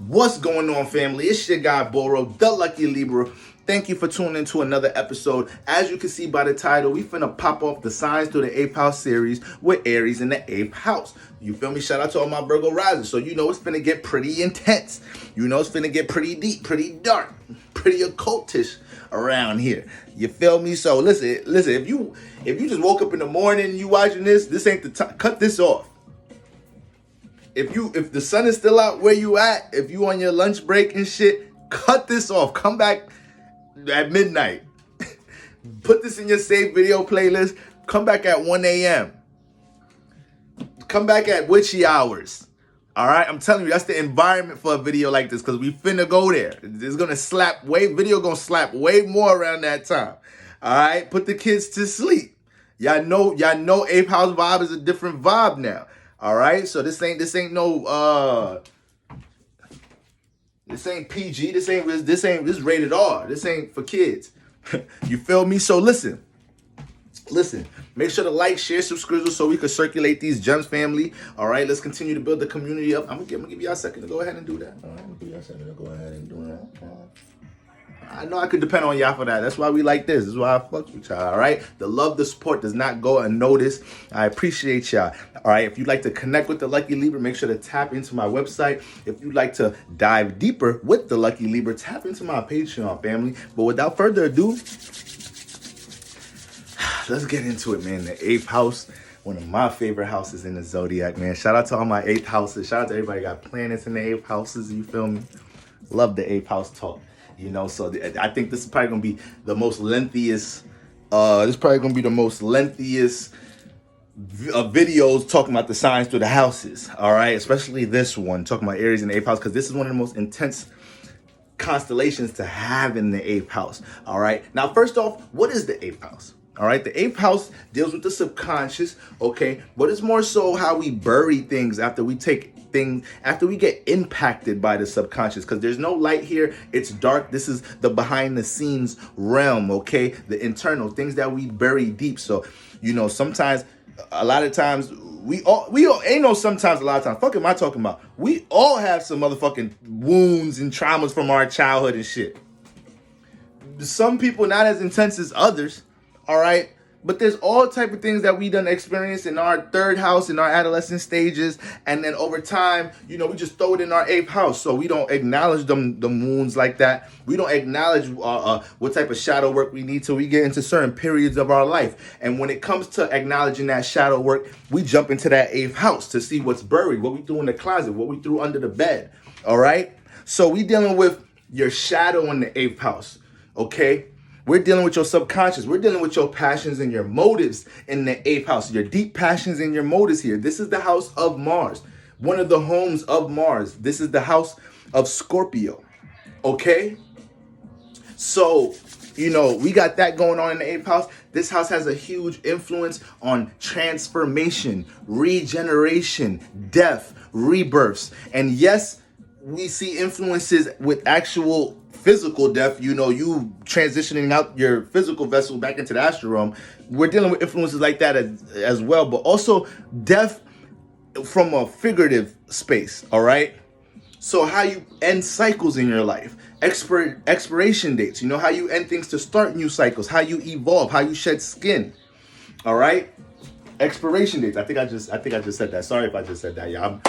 What's going on, family? It's your guy, Boro, the Lucky Libra. Thank you for tuning into another episode. As you can see by the title, we finna pop off the signs through the 8th house series with Aries in the 8th house. You feel me? Shout out to all my Virgo Rising. So you know it's finna get pretty intense. You know it's finna get pretty deep, pretty dark, pretty occultish around here. You feel me? So listen, if you just woke up in the morning and you watching this ain't the time. Cut this off. If the sun is still out where you at, if you on your lunch break and shit, cut this off. Come back at midnight. Put this in your saved video playlist. Come back at 1 a.m. Come back at witchy hours. All right, I'm telling you, that's the environment for a video like this, because we finna go there. It's gonna slap video gonna slap way more around that time. All right, put the kids to sleep. Y'all know 8th house vibe is a different vibe now. All right, so this ain't PG. This is rated R. This ain't for kids. You feel me? So listen. Make sure to like, share, subscribe so we can circulate these gems, family. All right, let's continue to build the community up. I'm gonna give y'all a second to go ahead and do that. All right, I'm gonna give y'all a second to go ahead and do that. I know I could depend on y'all for that. That's why we like this. This is why I fuck with y'all, all right? The love, the support does not go unnoticed. I appreciate y'all. All right, if you'd like to connect with the Lucky Libra, make sure to tap into my website. If you'd like to dive deeper with the Lucky Libra, tap into my Patreon, family. But without further ado, let's get into it, man. The 8th house, one of my favorite houses in the zodiac, man. Shout out to all my 8th houses. Shout out to everybody got planets in the 8th houses, you feel me? Love the 8th house talk. You know, so I think this is probably gonna be the most lengthiest. Videos talking about the signs through the houses. All right, especially this one talking about Aries in the 8th house, because this is one of the most intense constellations to have in the 8th house. All right, now first off, what is the 8th house? All right, the 8th house deals with the subconscious, okay, but it's more so how we bury things after we get impacted by the subconscious, because there's no light here. It's dark. This is the behind the scenes realm, okay, the internal things that we bury deep. So, you know, sometimes, a lot of times, sometimes, a lot of times, fuck am I talking about? We all have some motherfucking wounds and traumas from our childhood and shit. Some people not as intense as others. All right, but there's all type of things that we done experience in our 3rd house, in our adolescent stages, and then over time, you know, we just throw it in our 8th house. So we don't acknowledge the wounds like that. We don't acknowledge what type of shadow work we need till we get into certain periods of our life. And when it comes to acknowledging that shadow work, we jump into that 8th house to see what's buried, what we threw in the closet, what we threw under the bed. All right, so we dealing with your shadow in the 8th house. Okay. We're dealing with your subconscious. We're dealing with your passions and your motives in the 8th house. Your deep passions and your motives here. This is the house of Mars. One of the homes of Mars. This is the house of Scorpio. Okay? So, you know, we got that going on in the 8th house. This house has a huge influence on transformation, regeneration, death, rebirths. And yes, we see influences with actual physical death, you know, you transitioning out your physical vessel back into the astral realm. We're dealing with influences like that as well, but also death from a figurative space, all right? So how you end cycles in your life, expiration dates, you know, how you end things to start new cycles, how you evolve, how you shed skin, all right? Expiration dates. I think I just said that. Sorry if I just said that, y'all.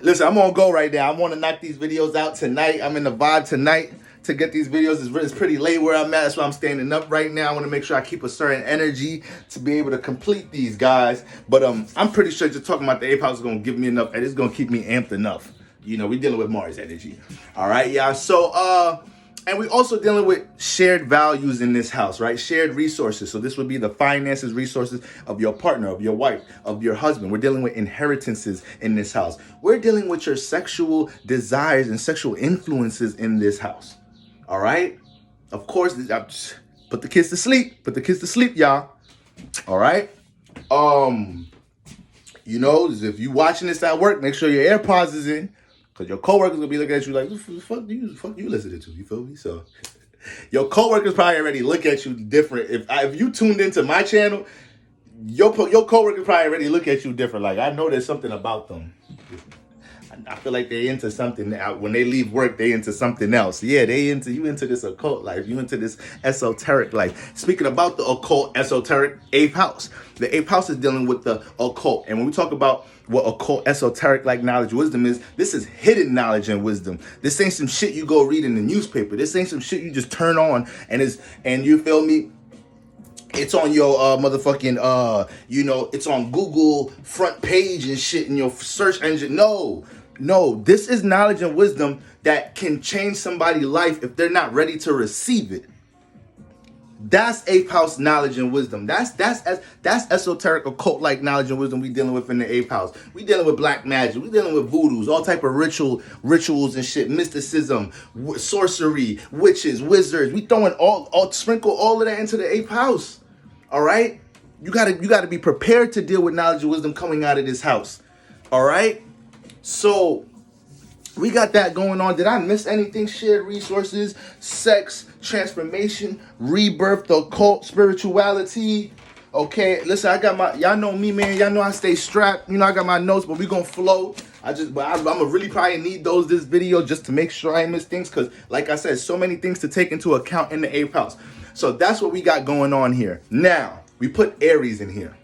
Listen, I'm on go right now. I want to knock these videos out tonight. I'm in the vibe tonight to get these videos. It's pretty late where I'm at. That's why I'm standing up right now. I want to make sure I keep a certain energy to be able to complete these, guys. But I'm pretty sure just talking about the 8th house is going to give me enough, and it's going to keep me amped enough. You know, we're dealing with Mars energy. All right, y'all. So, and we're also dealing with shared values in this house, right? Shared resources. So this would be the finances, resources of your partner, of your wife, of your husband. We're dealing with inheritances in this house. We're dealing with your sexual desires and sexual influences in this house. All right? Of course, put the kids to sleep. Put the kids to sleep, y'all. All right? You know, if you watching this at work, make sure your AirPods is in. Because your coworkers will be looking at you like, what the fuck you listening to? You feel me? So your coworkers probably already look at you different. If you tuned into my channel, your coworkers probably already look at you different. Like, I know there's something about them. I I feel like they into something now. When they leave work, they into something else. Yeah, you into this occult life. You into this esoteric life. Speaking about the occult, esoteric, eighth house. The eighth house is dealing with the occult. And when we talk about what occult, esoteric like knowledge, wisdom is, this is hidden knowledge and wisdom. This ain't some shit you go read in the newspaper. This ain't some shit you just turn on and you feel me? It's on your motherfucking it's on Google front page and shit in your search engine. No, this is knowledge and wisdom that can change somebody's life if they're not ready to receive it. That's eighth house knowledge and wisdom. That's esoteric occult like knowledge and wisdom we dealing with in the eighth house. We dealing with black magic. We dealing with voodoos, all type of rituals and shit, mysticism, sorcery, witches, wizards. We throwing sprinkle all of that into the eighth house. All right, you gotta be prepared to deal with knowledge and wisdom coming out of this house. All right, so we got that going on. Did I miss anything? Shared resources, sex, transformation, rebirth, the occult, spirituality. Okay, listen, y'all know me, man. Y'all know I stay strapped. I got my notes, but we gonna flow. I'm gonna really probably need this video just to make sure I miss things. Cause like I said, so many things to take into account in the eighth house. So that's what we got going on here. Now, we put Aries in here.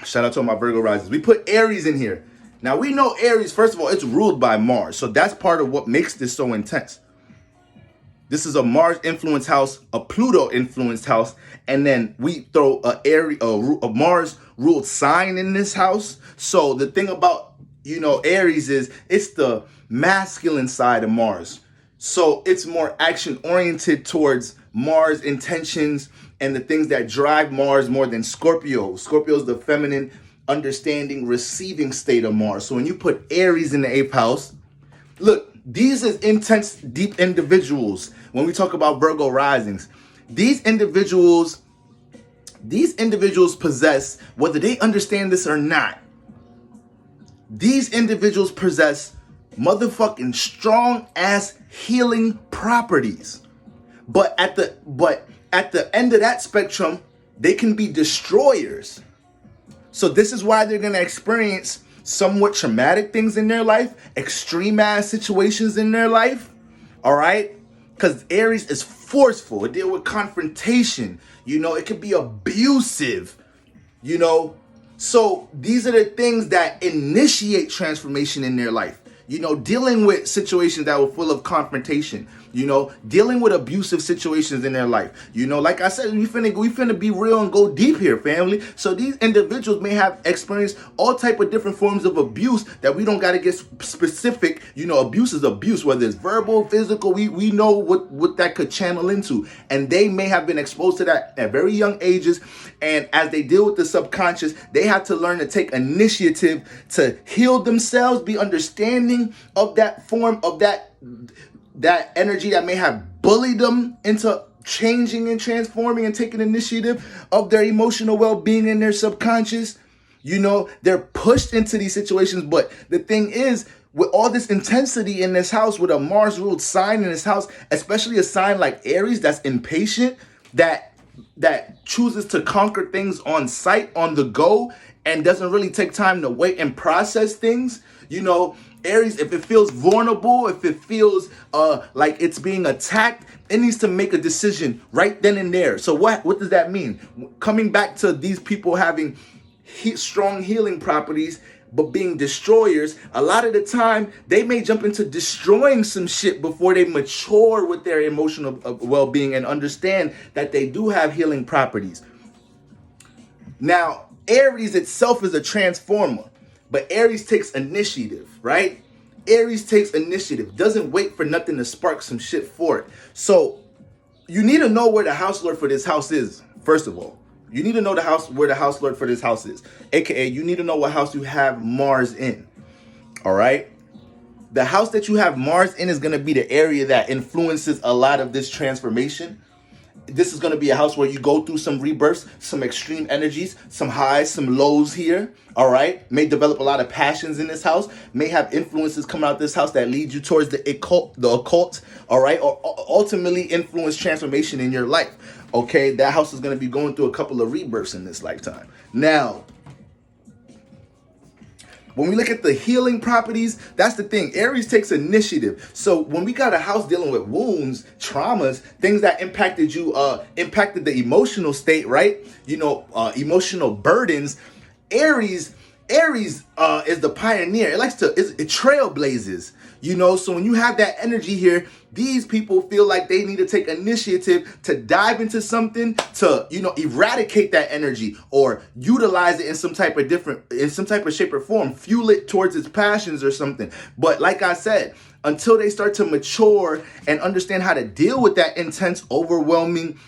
Shout out to all my Virgo Risings. We put Aries in here. Now, we know Aries, first of all, it's ruled by Mars. So that's part of what makes this so intense. This is a Mars influenced house, a Pluto influenced house, and then we throw a Mars ruled sign in this house. So the thing about, Aries is it's the masculine side of Mars. So it's more action oriented towards Mars intentions and the things that drive Mars more than Scorpio. Scorpio is the feminine, understanding, receiving state of Mars. So when you put Aries in the eighth house, look, these is intense, deep individuals. When we talk about Virgo risings, these individuals possess, whether they understand this or not, these individuals possess motherfucking strong ass healing properties. But at the end of that spectrum, they can be destroyers. So this is why they're going to experience somewhat traumatic things in their life, extreme ass situations in their life. All right? Because Aries is forceful. It deals with confrontation. It can be abusive. So these are the things that initiate transformation in their life. Dealing with situations that were full of confrontation, dealing with abusive situations in their life. Like I said, we finna be real and go deep here, family. So these individuals may have experienced all type of different forms of abuse that we don't got to get specific. Abuse is abuse, whether it's verbal, physical, we know what that could channel into. And they may have been exposed to that at very young ages. And as they deal with the subconscious, they have to learn to take initiative to heal themselves, be understanding of that form of that energy that may have bullied them into changing and transforming and taking initiative of their emotional well-being in their subconscious. They're pushed into these situations. But the thing is, with all this intensity in this house, with a Mars ruled sign in this house, especially a sign like Aries that's impatient, that chooses to conquer things on sight, on the go, and doesn't really take time to wait and process things. Aries, if it feels vulnerable, if it feels like it's being attacked, it needs to make a decision right then and there. So what does that mean? Coming back to these people having strong healing properties, but being destroyers, a lot of the time, they may jump into destroying some shit before they mature with their emotional well-being and understand that they do have healing properties. Now, Aries itself is a transformer, but Aries takes initiative, right? Aries takes initiative, doesn't wait for nothing to spark some shit for it. So you need to know where the house lord for this house is, first of all. You need to know where the house lord for this house is. AKA, you need to know what house you have Mars in. All right? The house that you have Mars in is going to be the area that influences a lot of this transformation. This is going to be a house where you go through some rebirths, some extreme energies, some highs, some lows here. All right? May develop a lot of passions in this house. May have influences coming out of this house that lead you towards the occult. All right? Or ultimately influence transformation in your life. Okay? That house is going to be going through a couple of rebirths in this lifetime. Now, When we look at the healing properties, that's the thing. Aries takes initiative. So when we got a house dealing with wounds, traumas, things that impacted you, impacted the emotional state, right? Emotional burdens. Aries is the pioneer. It trailblazes. So when you have that energy here, these people feel like they need to take initiative to dive into something, to eradicate that energy or utilize it in some type of shape or form, fuel it towards its passions or something. But like I said, until they start to mature and understand how to deal with that intense, overwhelming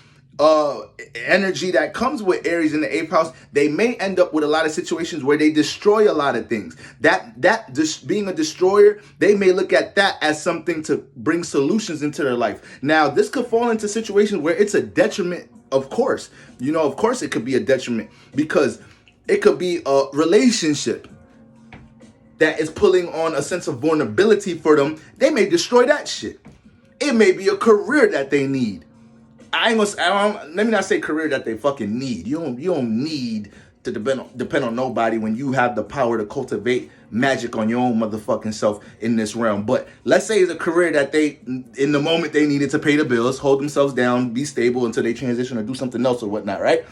energy that comes with Aries in the 8th house, they may end up with a lot of situations where they destroy a lot of things. That just being a destroyer, they may look at that as something to bring solutions into their life. Now, this could fall into situations where it's a detriment, of course. Of course it could be a detriment, because it could be a relationship that is pulling on a sense of vulnerability for them. They may destroy that shit. It may be a career that they need. Let me not say career that they fucking need. You don't need to depend on nobody when you have the power to cultivate magic on your own motherfucking self in this realm. But let's say it's a career that they, in the moment they needed to pay the bills, hold themselves down, be stable until they transition or do something else or whatnot, right?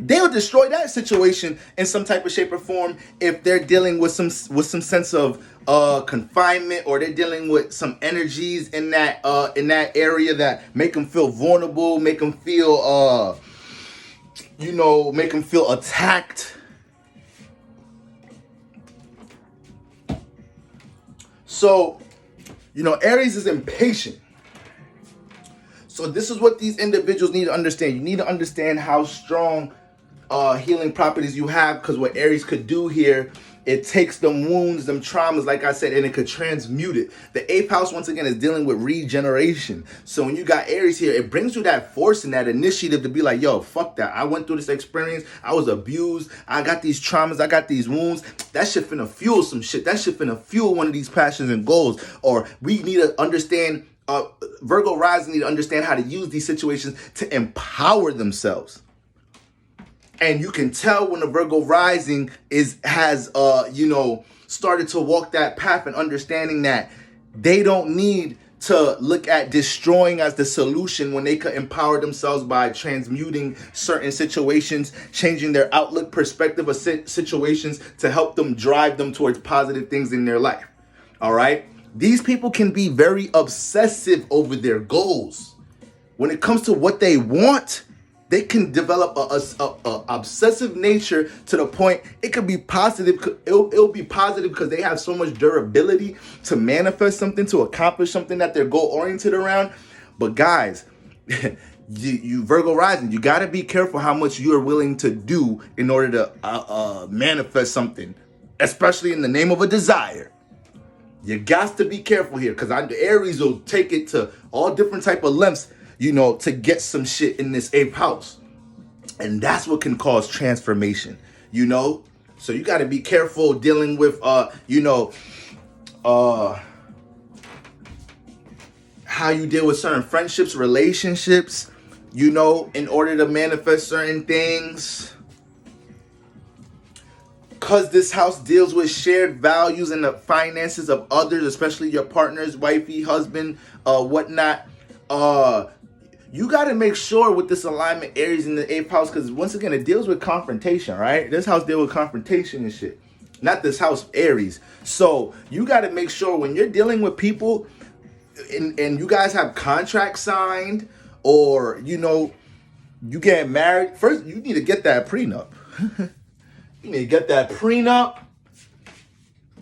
They'll destroy that situation in some type of shape or form if they're dealing with some sense of confinement, or they're dealing with some energies in that area that make them feel vulnerable, make them feel attacked. So, Aries is impatient. So this is what these individuals need to understand. You need to understand how strong healing properties you have, because what Aries could do here, it takes them wounds, them traumas, like I said, and it could transmute it. The 8th house, once again, is dealing with regeneration. So when you got Aries here, it brings you that force and that initiative to be like, yo, fuck that. I went through this experience. I was abused. I got these traumas. I got these wounds. That shit finna fuel some shit. That shit finna fuel one of these passions and goals. Or we need to understand, Virgo Rising need to understand how to use these situations to empower themselves. And you can tell when the Virgo Rising has started to walk that path and understanding that they don't need to look at destroying as the solution when they could empower themselves by transmuting certain situations, changing their outlook, perspective of situations to help them drive them towards positive things in their life. All right? These people can be very obsessive over their goals. When it comes to what they want, they can develop a obsessive nature to the point it could be positive. It'll be positive because they have so much durability to manifest something, to accomplish something that they're goal oriented around. But guys, you Virgo Rising, you got to be careful how much you are willing to do in order to manifest something, especially in the name of a desire. You got to be careful here, because Aries will take it to all different type of lengths, to get some shit in this 8th house. And that's what can cause transformation, So you got to be careful dealing with, how you deal with certain friendships, relationships, in order to manifest certain things. Because this house deals with shared values and the finances of others, especially your partners, wifey, husband, whatnot. You got to make sure with this alignment, Aries in the 8th house, because once again, it deals with confrontation, right? This house deals with confrontation and shit. Not this house, Aries. So you got to make sure when you're dealing with people and you guys have contracts signed, or, you get married, first you need to get that prenup. You need to get that prenup.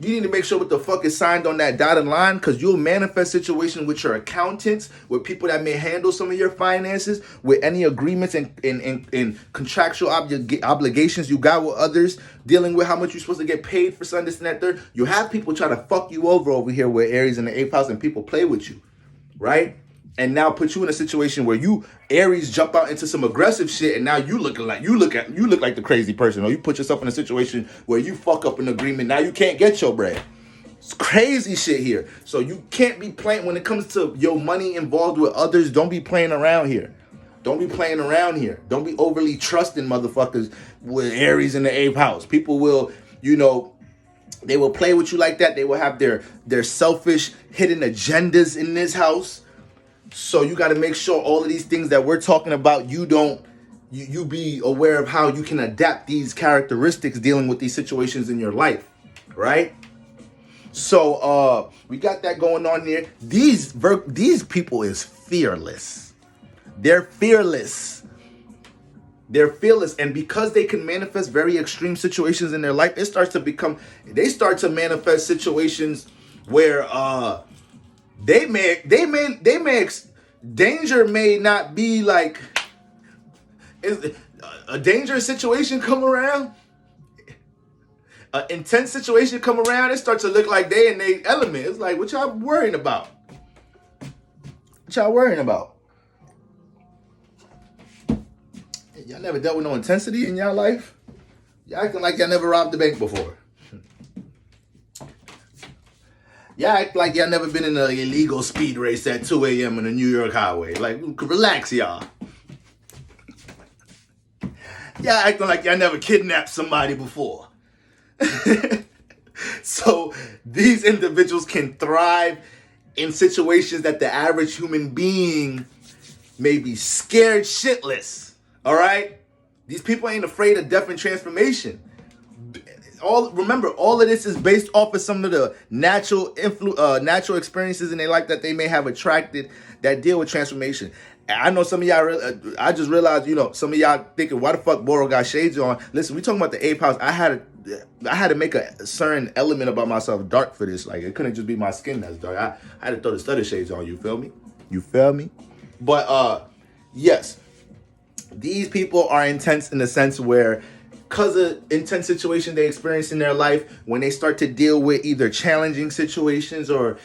You need to make sure what the fuck is signed on that dotted line, because you'll manifest situations with your accountants, with people that may handle some of your finances, with any agreements and contractual obligations you got with others, dealing with how much you're supposed to get paid for something, this and that, third. You have people try to fuck you over here with Aries in the 8th house, and people play with you, right? And now put you in a situation where you, Aries, jump out into some aggressive shit, and now you look like the crazy person, or you put yourself in a situation where you fuck up an agreement. Now you can't get your bread. It's crazy shit here. So you can't be playing when it comes to your money involved with others. Don't be playing around here. Don't be playing around here. Don't be overly trusting motherfuckers with Aries in the 8th house. People will, They will play with you like that. They will have their selfish hidden agendas in this house. So you got to make sure all of these things that we're talking about, you be aware of how you can adapt these characteristics dealing with these situations in your life, right? So we got that going on there. These people is fearless. They're fearless. They're fearless, and because they can manifest very extreme situations in their life, they start to manifest situations where danger may not be like, is a dangerous situation come around, an intense situation come around, it starts to look like they in their element. It's like, what y'all worrying about? What y'all worrying about? Y'all never dealt with no intensity in y'all life? Y'all acting like y'all never robbed the bank before. Y'all act like y'all never been in an illegal speed race at 2 a.m. on the New York highway. Like, relax, y'all. Y'all acting like y'all never kidnapped somebody before. So these individuals can thrive in situations that the average human being may be scared shitless. All right? These people ain't afraid of death and transformation. Remember, all of this is based off of some of the natural experiences in their life that they may have attracted that deal with transformation. And I know some of y'all, I just realized, some of y'all thinking, why the fuck Boro got shades on? Listen, we talking about the 8th house. I had to make a certain element about myself dark for this. Like, it couldn't just be my skin that's dark. I had to throw the study shades on, you feel me? You feel me? But, yes. These people are intense in the sense where, because of intense situations they experience in their life, when they start to deal with either challenging situations or,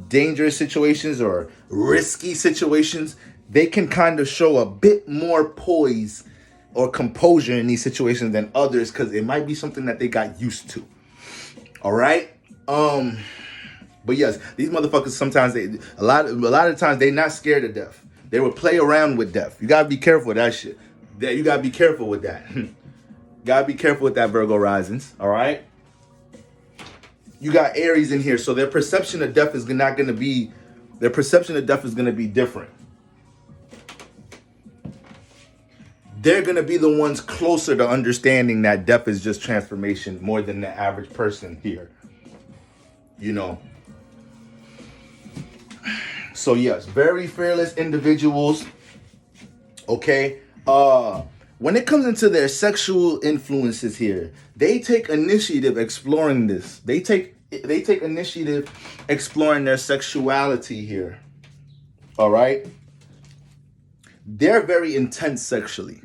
dangerous situations or risky situations, they can kind of show a bit more poise or composure in these situations than others, because it might be something that they got used to. All right? But yes, these motherfuckers sometimes, a lot of times, they're not scared of death. They will play around with death. You gotta be careful with that shit. You gotta be careful with that. Gotta be careful with that, Virgo risings. All right. You got Aries in here, so their perception of death is not gonna be. Their perception of death is gonna be different. They're gonna be the ones closer to understanding that death is just transformation more than the average person here. So yes, very fearless individuals. Okay. When it comes into their sexual influences here, they take initiative exploring this. They take initiative exploring their sexuality here. All right. They're very intense sexually.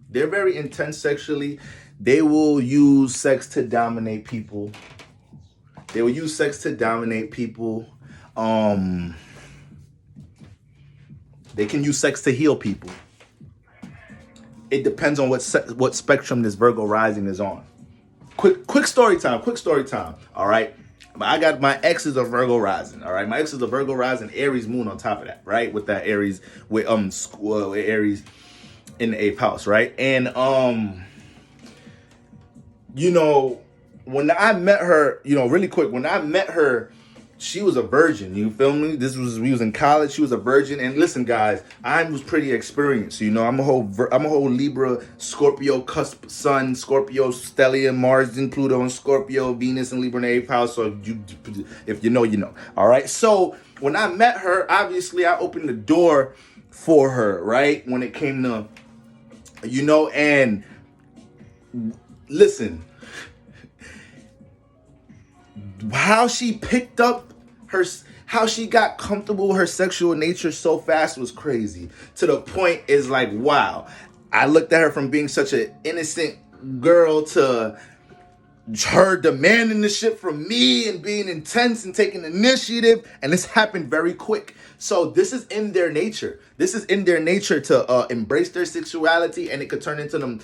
They will use sex to dominate people. They can use sex to heal people. It depends on what spectrum this Virgo rising is on. Quick story time. All right. I got my ex is a Virgo rising. All right. My ex is a Virgo rising, Aries moon on top of that, right? With that Aries, with Aries in the 8th house, right? And when I met her, really quick, when I met her, she was a virgin, you feel me? We was in college, she was a virgin. And listen, guys, I was pretty experienced. I'm a whole Libra, Scorpio, cusp, Sun, Scorpio, stellium, Mars and Pluto and Scorpio, Venus and Libra in the 8th house. So if you know, you know. All right. So when I met her, obviously I opened the door for her, right? When it came to, and listen, how she picked up how she got comfortable with her sexual nature so fast was crazy. To the point is like, wow. I looked at her from being such an innocent girl to her demanding the shit from me and being intense and taking initiative. And this happened very quick. So this is in their nature. To embrace their sexuality, and it could turn into them,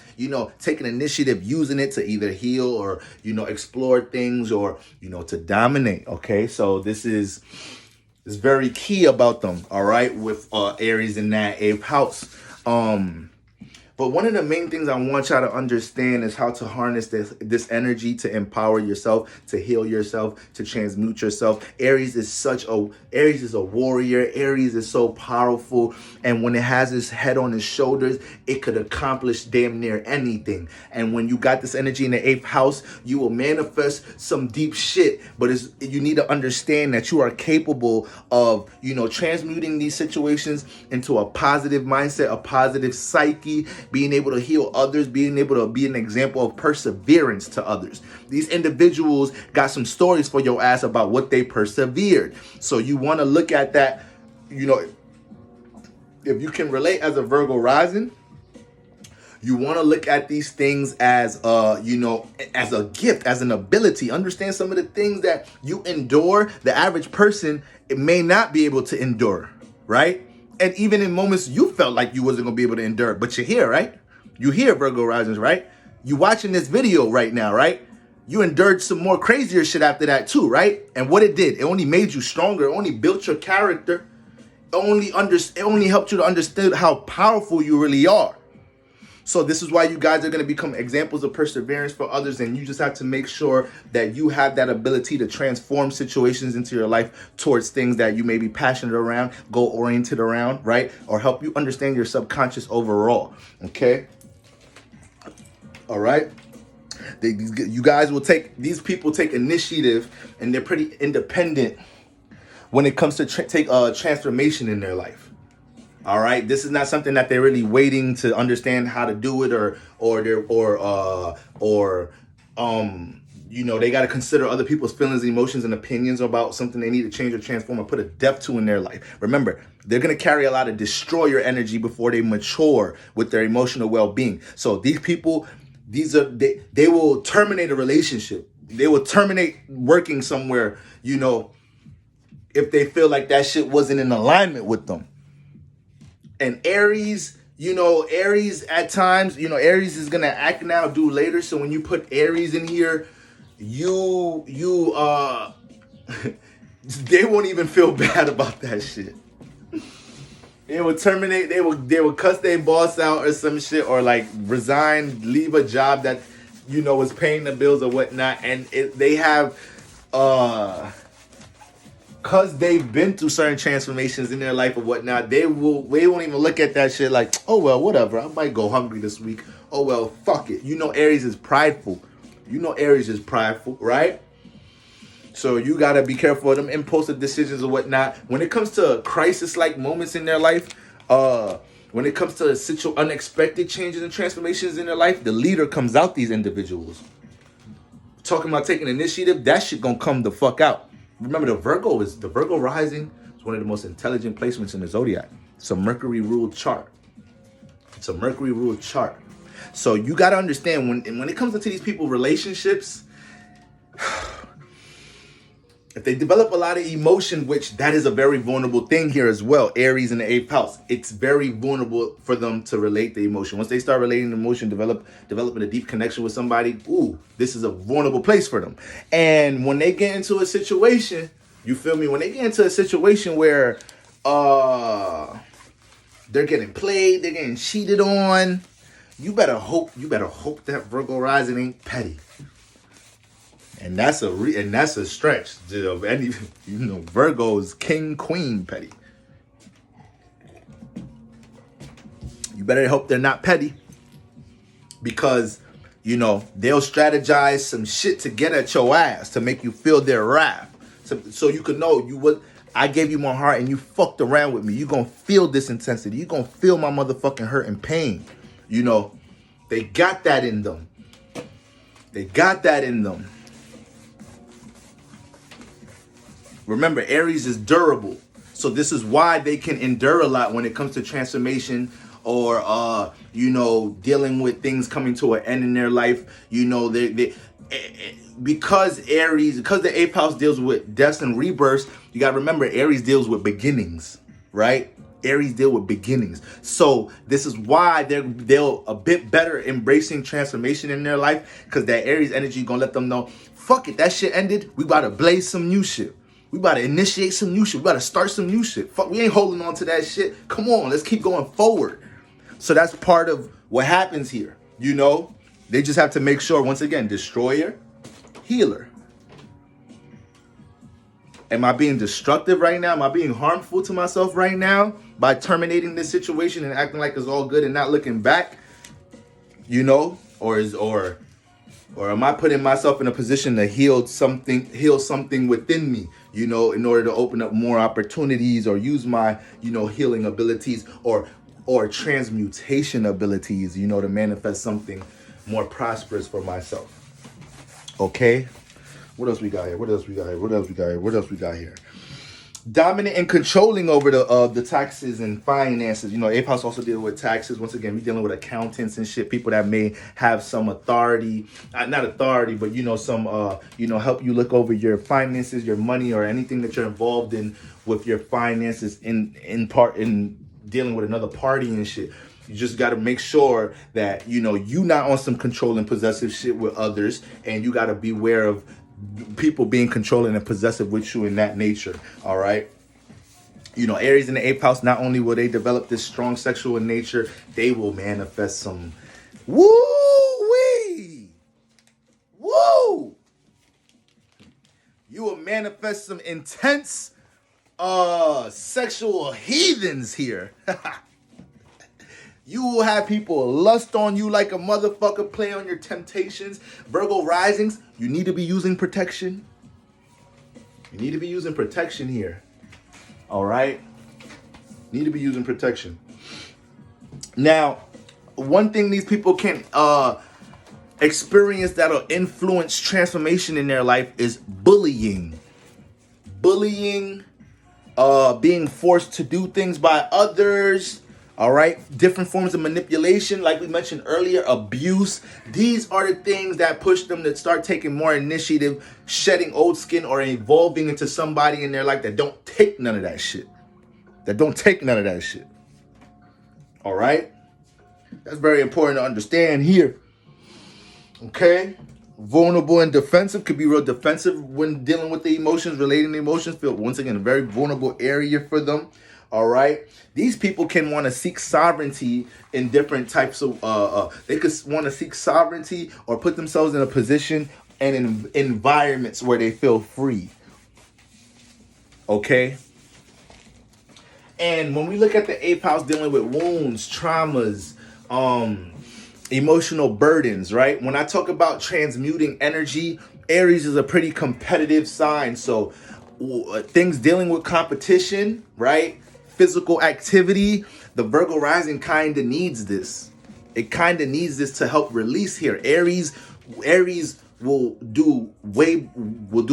taking initiative, using it to either heal or, explore things or, to dominate. Okay. So this is very key about them. All right. With Aries in that 8th house. But But one of the main things I want y'all to understand is how to harness this energy to empower yourself, to heal yourself, to transmute yourself. Aries is a warrior. Aries is so powerful. And when it has its head on its shoulders, it could accomplish damn near anything. And when you got this energy in the 8th house, you will manifest some deep shit. But you need to understand that you are capable of, transmuting these situations into a positive mindset, a positive psyche, being able to heal others, being able to be an example of perseverance to others. These individuals got some stories for your ass about what they persevered. So you want to look at that, if you can relate as a Virgo rising, you want to look at these things as as a gift, as an ability. Understand some of the things that you endure, the average person, it may not be able to endure, right? And even in moments you felt like you wasn't going to be able to endure, but you're here, right? You hear Virgo risings, right? You watching this video right now, right? You endured some more crazier shit after that too, right? And what it did, it only made you stronger. It only built your character. It only helped you to understand how powerful you really are. So this is why you guys are going to become examples of perseverance for others. And you just have to make sure that you have that ability to transform situations into your life towards things that you may be passionate around, goal-oriented around, right? Or help you understand your subconscious overall, okay? All right? These people take initiative, and they're pretty independent when it comes to transformation in their life. All right, this is not something that they're really waiting to understand how to do it, they got to consider other people's feelings, emotions, and opinions about something they need to change or transform or put a depth to in their life. Remember, they're going to carry a lot of destroyer energy before they mature with their emotional well-being. So these people, they will terminate a relationship. They will terminate working somewhere, if they feel like that shit wasn't in alignment with them. And Aries, Aries at times, Aries is going to act now, do later. So when you put Aries in here, they won't even feel bad about that shit. They will terminate, they will cuss their boss out or some shit, or like resign, leave a job that, is paying the bills or whatnot. And they have, because they've been through certain transformations in their life or whatnot, they won't even look at that shit like, oh, well, whatever. I might go hungry this week. Oh, well, fuck it. Aries is prideful. Aries is prideful, right? So you got to be careful of them impulsive decisions or whatnot. When it comes to crisis-like moments in their life, when it comes to unexpected changes and transformations in their life, the leader comes out these individuals. Talking about taking initiative, that shit gonna come the fuck out. Remember, the Virgo Rising is one of the most intelligent placements in the zodiac. It's a Mercury Rule chart. So you got to understand when it comes to these people relationships, if they develop a lot of emotion, which that is a very vulnerable thing here as well, Aries in the 8th house, it's very vulnerable for them to relate the emotion. Once they start relating the emotion, developing a deep connection with somebody, this is a vulnerable place for them. And when they get into a situation, you feel me? When they get into a situation where they're getting played, they're getting cheated on, you better hope that Virgo rising ain't petty. And that's a stretch of any, Virgo's king, queen petty. You better hope they're not petty, because, they'll strategize some shit to get at your ass to make you feel their wrath. So you can know I gave you my heart and you fucked around with me. You gonna feel this intensity. You gonna feel my motherfucking hurt and pain. They got that in them. Remember, Aries is durable. So this is why they can endure a lot when it comes to transformation or, dealing with things coming to an end in their life. Because the 8th house deals with deaths and rebirths, you got to remember, Aries deals with beginnings, right? Aries deal with beginnings. So this is why they'll a bit better embracing transformation in their life, because that Aries energy going to let them know, fuck it, that shit ended. We about to blaze some new shit. We about to initiate some new shit. We about to start some new shit. Fuck, we ain't holding on to that shit. Come on, let's keep going forward. So that's part of what happens here? You know, they just have to make sure, once again, destroyer, healer. Am I being destructive right now? Am I being harmful to myself right now by terminating this situation and acting like it's all good and not looking back? You know, or am I putting myself in a position to heal something within me, you know, in order to open up more opportunities or use my, you know, healing abilities or transmutation abilities, you know, to manifest something more prosperous for myself. Okay? What else we got here? What else we got here? What else we got here? What else we got here? Dominant and controlling over the taxes and finances. You know, 8th house also dealing with taxes. Once again, we dealing with accountants and shit. People that may have some authority, not authority, but, you know, some, you know, help you look over your finances, your money, or anything that you're involved in with your finances in part in dealing with another party and shit. You just got to make sure that, you know, you not on some controlling, possessive shit with others, and you got to beware of people being controlling and possessive with you in that nature. All right. You know, Aries in the 8th house, not only will they develop this strong sexual nature, they will manifest some woo-wee. Woo! You will manifest some intense sexual heathens here. You will have people lust on you like a motherfucker, play on your temptations. Virgo risings, you need to be using protection. You need to be using protection here. All right? Need to be using protection. Now, one thing these people can experience that'll influence transformation in their life is bullying. Bullying, being forced to do things by others. All right. Different forms of manipulation, like we mentioned earlier, abuse. These are the things that push them to start taking more initiative, shedding old skin, or evolving into somebody in their life that don't take none of that shit. All right. That's very important to understand here. Okay. Vulnerable and defensive, could be real defensive when dealing with the emotions, relating to emotions. Feel, once again, a very vulnerable area for them. All right. These people can want to seek sovereignty in different types of, they could want to seek sovereignty or put themselves in a position and in environments where they feel free. Okay. And when we look at the 8th house dealing with wounds, traumas, emotional burdens, right? When I talk about transmuting energy, Aries is a pretty competitive sign. So things dealing with competition, right? Physical activity, the Virgo rising kind of needs this. It kind of needs this to help release here. Aries will do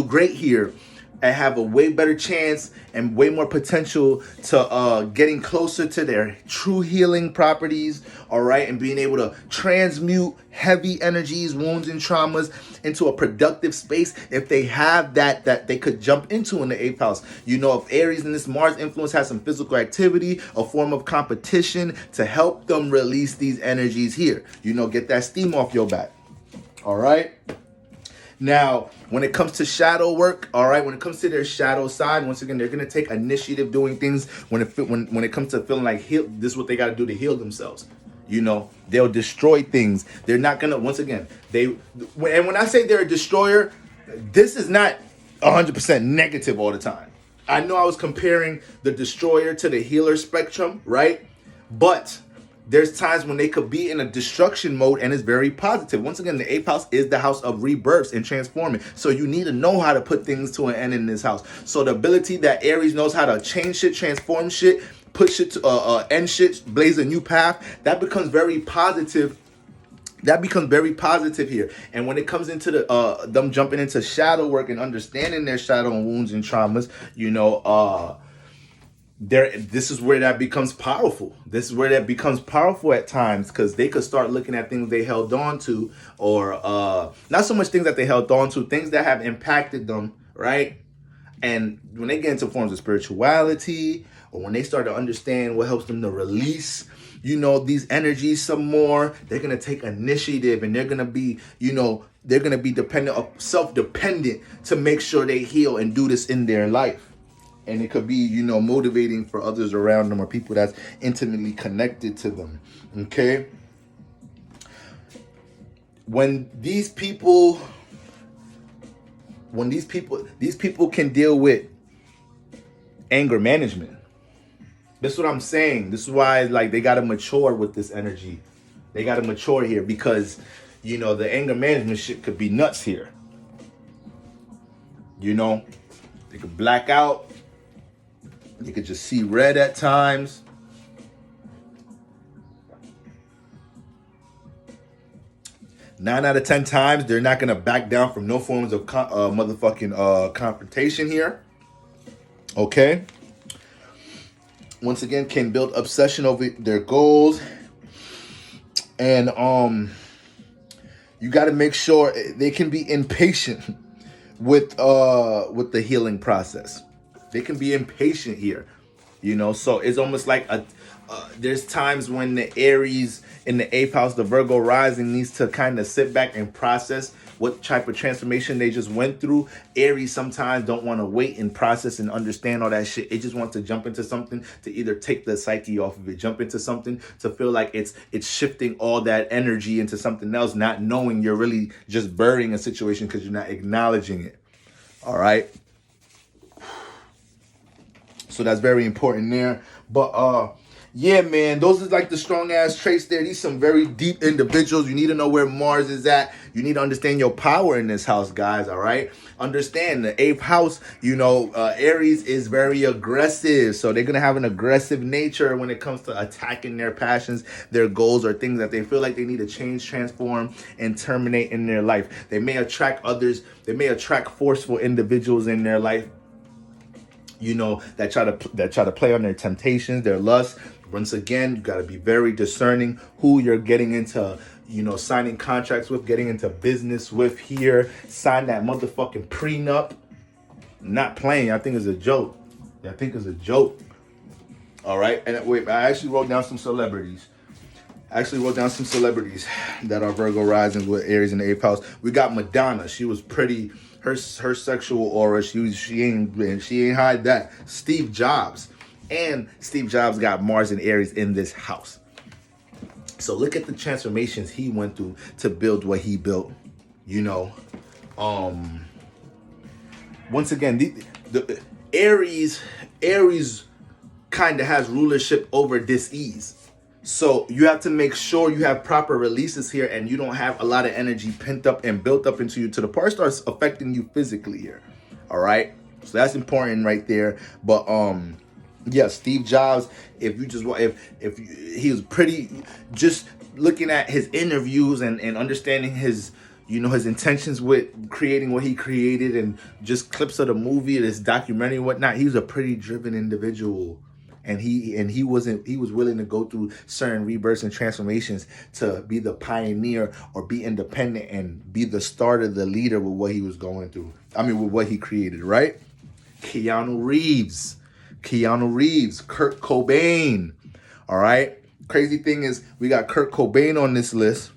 great here and have a way better chance and way more potential to getting closer to their true healing properties, all right, and being able to transmute heavy energies, wounds, and traumas into a productive space if they have that they could jump into in the 8th house. You know, if Aries and this Mars influence has some physical activity, a form of competition to help them release these energies here, you know, get that steam off your back, all right? Now, when it comes to shadow work, all right, when it comes to their shadow side, once again, they're going to take initiative doing things when it comes to feeling like this is what they got to do to heal themselves. You know, they'll destroy things. They're not going to, once again, when I say they're a destroyer, this is not 100% negative all the time. I know I was comparing the destroyer to the healer spectrum, right? But there's times when they could be in a destruction mode and it's very positive. Once again, the 8th house is the house of rebirths and transforming. So you need to know how to put things to an end in this house. So the ability that Aries knows how to change shit, transform shit, put shit to end shit, blaze a new path, that becomes very positive. That becomes very positive here. And when it comes into them jumping into shadow work and understanding their shadow and wounds and traumas, you know, this is where that becomes powerful. This is where that becomes powerful at times, because they could start looking at things they held on to, or not so much things that they held on to, things that have impacted them, right? And when they get into forms of spirituality, or when they start to understand what helps them to release, you know, these energies some more, they're going to take initiative, and they're going to be, you know, they're going to be self-dependent to make sure they heal and do this in their life. And it could be, you know, motivating for others around them or people that's intimately connected to them. Okay. when these people can deal with anger management. That's what I'm saying. This is why, like, they gotta mature with this energy. They gotta mature here because, you know, the anger management shit could be nuts here. You know, they could black out. You could just see red at times. Nine out of 10 times, they're not gonna back down from no forms of confrontation here. Okay. Once again, can build obsession over their goals, and you got to make sure they can be impatient with the healing process. They can be impatient here, you know. So it's almost like there's times when the Aries in the 8th house, the Virgo rising, needs to kind of sit back and process what type of transformation they just went through. Aries sometimes don't want to wait and process and understand all that shit. It just wants to jump into something to either take the psyche off of it, jump into something to feel like it's shifting all that energy into something else, not knowing you're really just burying a situation because you're not acknowledging it. All right. So that's very important there. But yeah, man, those are like the strong ass traits there. These some very deep individuals. You need to know where Mars is at. You need to understand your power in this house, guys. All right. Understand the 8th house, you know, Aries is very aggressive. So they're going to have an aggressive nature when it comes to attacking their passions, their goals, or things that they feel like they need to change, transform, and terminate in their life. They may attract others. They may attract forceful individuals in their life, you know, that try to play on their temptations, their lusts. Once again, you got to be very discerning who you're getting into, you know, signing contracts with, getting into business with here. Sign that motherfucking prenup. Not playing. I think it's a joke. I think it's a joke. All right. And wait, I actually wrote down some celebrities. That are Virgo rising with Aries in the 8th house. We got Madonna. She was pretty. Her sexual aura. She ain't hide that. Steve Jobs. And Steve Jobs got Mars and Aries in this house. So look at the transformations he went through to build what he built. You know, once again, the Aries kind of has rulership over dis-ease. So you have to make sure you have proper releases here and you don't have a lot of energy pent up and built up into you to the part it starts affecting you physically here. All right. So that's important right there. But yeah, Steve Jobs, he was pretty, just looking at his interviews and understanding his, you know, his intentions with creating what he created and just clips of the movie, this documentary and whatnot. He was a pretty driven individual. And he was willing to go through certain rebirths and transformations to be the pioneer or be independent and be the starter, the leader with what he was going through. I mean, with what he created, right? Keanu Reeves, Kurt Cobain. All right. Crazy thing is we got Kurt Cobain on this list.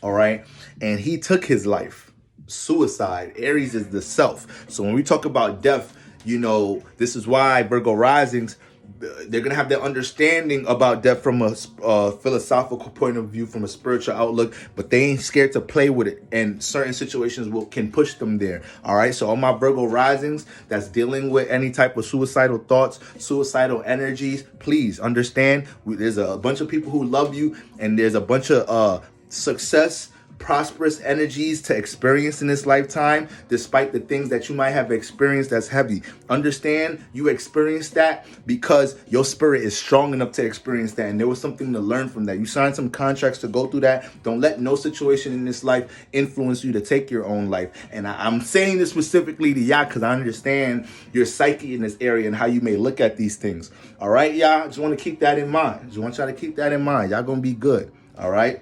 All right. And he took his life. Suicide. Aries is the self. So when we talk about death, you know, this is why Virgo risings, they're going to have their understanding about death from a philosophical point of view, from a spiritual outlook, but they ain't scared to play with it. And certain situations can push them there. All right. So all my Virgo risings that's dealing with any type of suicidal thoughts, suicidal energies, please understand there's a bunch of people who love you and there's a bunch of success, prosperous energies to experience in this lifetime, despite the things that you might have experienced that's heavy. Understand you experienced that because your spirit is strong enough to experience that, and there was something to learn from that. You signed some contracts to go through that. Don't let no situation in this life influence you to take your own life. And I'm saying this specifically to y'all because I understand your psyche in this area and how you may look at these things. All right, y'all? Just want to keep that in mind. Just want y'all to keep that in mind. Y'all gonna be good. All right?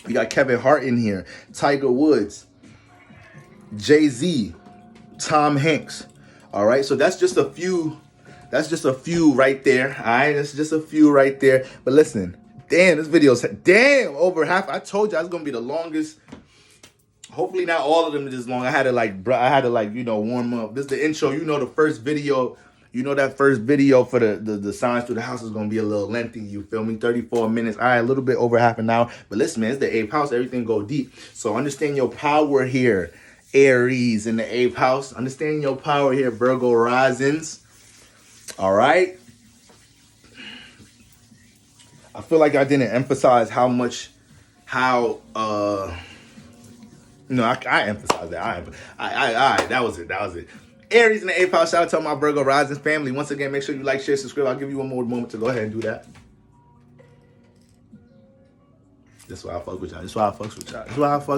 We got Kevin Hart in here, Tiger Woods, Jay-Z, Tom Hanks. All right, so that's just a few. That's just a few right there. All right, that's just a few right there. But listen, damn, this video's over half. I told you I was gonna be the longest. Hopefully not all of them this long. I had to warm up. This is the intro. You know, the first video. You know that first video for the signs through the house is going to be a little lengthy. You feel me? 34 minutes. All right, a little bit over half an hour. But listen, man, it's the 8th house. Everything go deep. So understand your power here, Aries in the 8th house. Understand your power here, Virgo Risings. All right? I feel like I didn't emphasize I emphasize that. That was it. Aries in the 8th house. Shout out to my Virgo Rising family. Once again, make sure you like, share, subscribe. I'll give you one more moment to go ahead and do that. That's why I fuck with y'all. That's why I fucks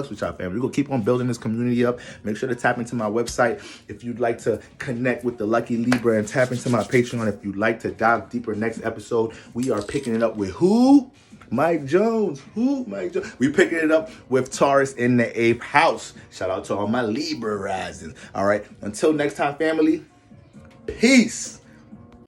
with y'all, family. We're going to keep on building this community up. Make sure to tap into my website if you'd like to connect with the Lucky Libra, and tap into my Patreon if you'd like to dive deeper. Next episode, we are picking it up with who? Mike Jones. We picking it up with Taurus in the 8th house. Shout out to all my Libra risings. All right. Until next time, family. Peace.